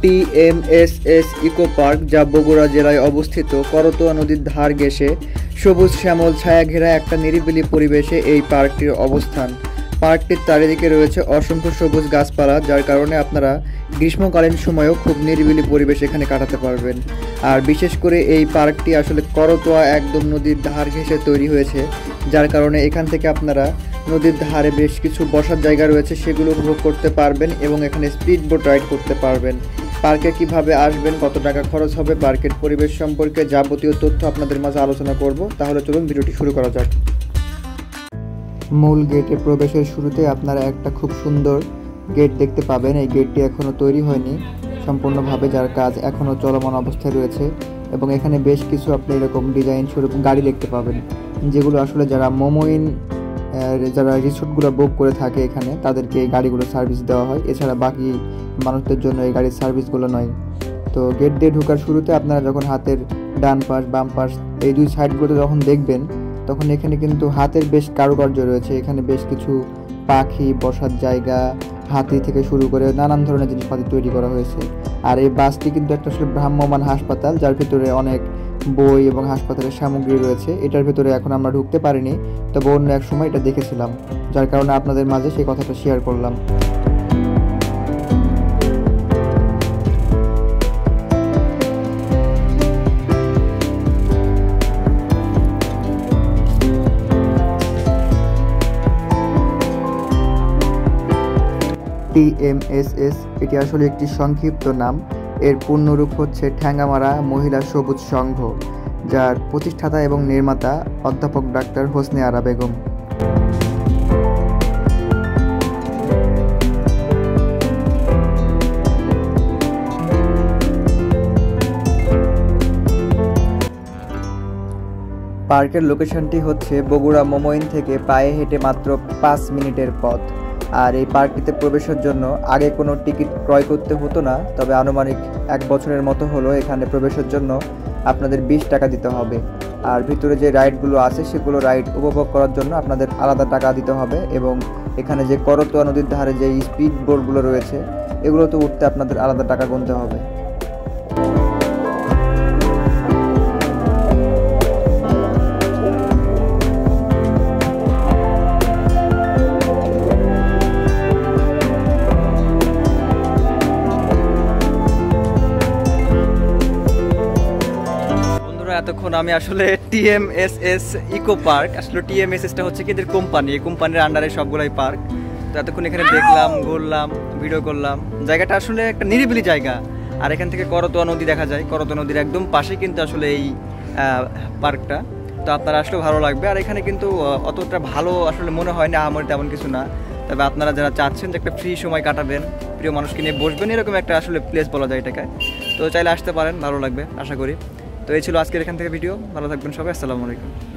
TMSS eco park, যা বগুড়া জেলায় অবস্থিত। করতোয়া নদীর ধার ঘেঁষে সবুজ শ্যামল ছায়া ঘেরা একটা নিরিবিলি পরিবেশে এই পার্কটির অবস্থান। পার্কটির চারিদিকে রয়েছে অসংখ্য সবুজ গাছপালা, যার কারণে আপনারা গ্রীষ্মকালীন সময়েও খুব নিরিবিলি পরিবেশ এখানে কাটাতে পারবেন। আর বিশেষ করে এই পার্কটি আসলে করতোয়া একদম নদীর ধার ঘেঁষে তৈরি হয়েছে, যার কারণে এখান থেকে আপনারা নদীর ধারে বেশ কিছু বসার জায়গা রয়েছে, সেগুলো উপভোগ করতে পারবেন এবং এখানে স্পিড বোট রাইড করতে পারবেন। পার্কে কিভাবে আসবেন, কত টাকা খরচ হবে, পার্কের পরিবেশ সম্পর্কে যাবতীয় তথ্য আপনাদের মাঝে আলোচনা করব। তাহলে চলুন ভিডিওটি শুরু করা যাক। মূল গেটে প্রবেশের শুরুতে আপনারা একটা খুব সুন্দর গেট দেখতে পাবেন। এই গেটটি এখনও তৈরি হয়নি সম্পূর্ণভাবে, যার কাজ এখনও চলমান অবস্থায় রয়েছে। এবং এখানে বেশ কিছু আপনি এরকম ডিজাইন স্বরূপ গাড়ি দেখতে পাবেন, যেগুলো আসলে যারা মোমোইন যারা রিসোর্টগুলো বুক করে থাকে এখানে, তাদেরকে এই গাড়িগুলো সার্ভিস দেওয়া হয়। এছাড়া বাকি মানুষদের জন্য এই গাড়ির সার্ভিসগুলো নয়। তো গেট দিয়ে ঢোকার শুরুতে আপনারা যখন হাতের ডান পাশ বাম পাশ এই দুই সাইডগুলোতে যখন দেখবেন, তখন এখানে কিন্তু হাতের বেশ কারুকার্য রয়েছে। এখানে বেশ কিছু পাখি বসার জায়গা, হাতি থেকে শুরু করে নানান ধরনের জিনিসপাতি তৈরি করা হয়েছে। আর এই বাসটি কিন্তু একটা আসলে ভ্রাম্যমাণ হাসপাতাল, যার ভিতরে অনেক বই এবং হাসপাতালের সামগ্রী রয়েছে। এটার ভিতরে এখন আমরা ঢুকতে পারিনি, তবে অন্য এক সময় এটা দেখেছিলাম, যার কারণে আপনাদের মাঝে সেই কথাটা শেয়ার করলাম। টিএমএসএস এটি আসলে একটি সংক্ষিপ্ত নাম। এর পূর্ণরূপ হচ্ছে ঠ্যাঙ্গামারা মহিলা সবুজ সংঘ, যার প্রতিষ্ঠাতা এবং নির্মাতা অধ্যাপক ডাক্তার হোসনে আরা বেগম। পার্কের লোকেশনটি হচ্ছে বগুড়া মোমোইন থেকে পায়ে হেঁটে মাত্র 5 মিনিটের পথ। আর এই পার্কটিতে প্রবেশের জন্য আগে কোনো টিকিট ক্রয় করতে হতো না, তবে আনুমানিক 1 বছরের মতো হলো এখানে প্রবেশের জন্য আপনাদের 20 টাকা দিতে হবে। আর ভিতরে যে রাইডগুলো আছে সেগুলো রাইড উপভোগ করার জন্য আপনাদের আলাদা টাকা দিতে হবে। এবং এখানে যে করতোয়া নদীর ধারে যে স্পিড বোটগুলো রয়েছে, এগুলোতে উঠতে আপনাদের আলাদা টাকা গুনতে হবে। এতক্ষণ আমি আসলে টিএমএসএস ইকো পার্ক, আসলে টিএমএসএসটা হচ্ছে কি এদের কোম্পানি, এই কোম্পানির আন্ডারে সবগুলাই পার্ক। তো এতক্ষণ এখানে দেখলাম, ঘুরলাম, ভিডিও করলাম। জায়গাটা আসলে একটা নিরিবিলি জায়গা। আর এখান থেকে করতোয়া নদী দেখা যায়, করতোয়া নদীর একদম পাশে কিন্তু আসলে এই পার্কটা। তো আপনারা আসলে ভালো লাগবে। আর এখানে কিন্তু অতটা ভালো আসলে মনে হয় না, আমার তেমন কিছু না। তবে আপনারা যারা চাচ্ছেন যে একটা ফ্রি সময় কাটাবেন, প্রিয় মানুষকে নিয়ে বসবেন, এরকম একটা আসলে প্লেস বলা যায় এটাকে। তো চাইলে আসতে পারেন, ভালো লাগবে আশা করি। তো এই ছিল আজকের এখান থেকে ভিডিও। ভালো থাকবেন সবাই, আসসালামু আলাইকুম।